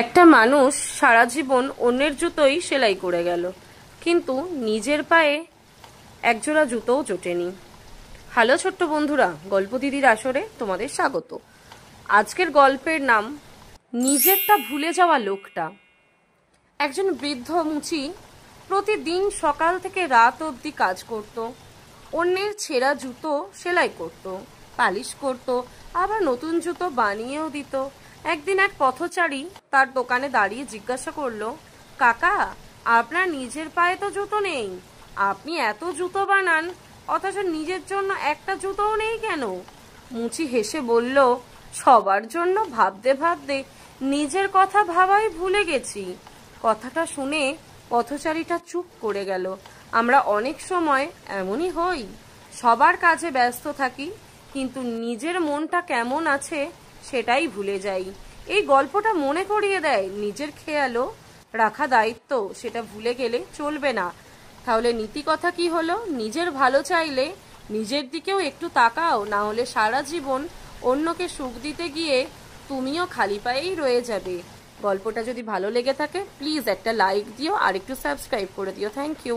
একটা মানুষ সারা জীবন অন্যের জুতোই সেলাই করে গেল, কিন্তু নিজের পায়ে একজোড়া জুতোও জোটেনি। হ্যালো ছোট্ট বন্ধুরা, গল্প দিদির আসরে তোমাদের স্বাগত। আজকের গল্পের নাম নিজেরটা ভুলে যাওয়া লোকটা। একজন বৃদ্ধ মুচি প্রতিদিন সকাল থেকে রাত অবধি কাজ করত। অন্যের ছেঁড়া জুতো সেলাই করত, পালিশ করত, আবার নতুন জুতো বানিয়েও দিত। একদিন এক পথচারী তার দোকানে দাঁড়িয়ে জিজ্ঞাসা করলো, কাকা, আপনার নিজের পায়ে তো জুতো নেই, আপনি এত জুতো বানান, অথচ নিজের জন্য একটা জুতোও নেই কেন? মুচি হেসে বলল, সবার জন্য ভাবতে ভাবতে নিজের কথা ভাবাই ভুলে গেছি। কথাটা শুনে পথচারীটা চুপ করে গেল। আমরা অনেক সময় এমনই হই, সবার কাজে ব্যস্ত থাকি, কিন্তু নিজের মনটা কেমন আছে সেটাই ভুলে যাই। এই গল্পটা মনে করিয়ে দেয় নিজের খেয়ালও রাখা দায়িত্ব, সেটা ভুলে গেলে চলবে না। তাহলে নীতি কথা কি হলো? নিজের ভালো চাইলে নিজের দিকেও একটু তাকাও, না হলে সারা জীবন অন্যকে সুখ দিতে গিয়ে তুমিও খালি পায়েই রয়ে যাবে। গল্পটা যদি ভালো লেগে থাকে প্লিজ একটা লাইক দিও আর একটু সাবস্ক্রাইব করে দিও। Thank you.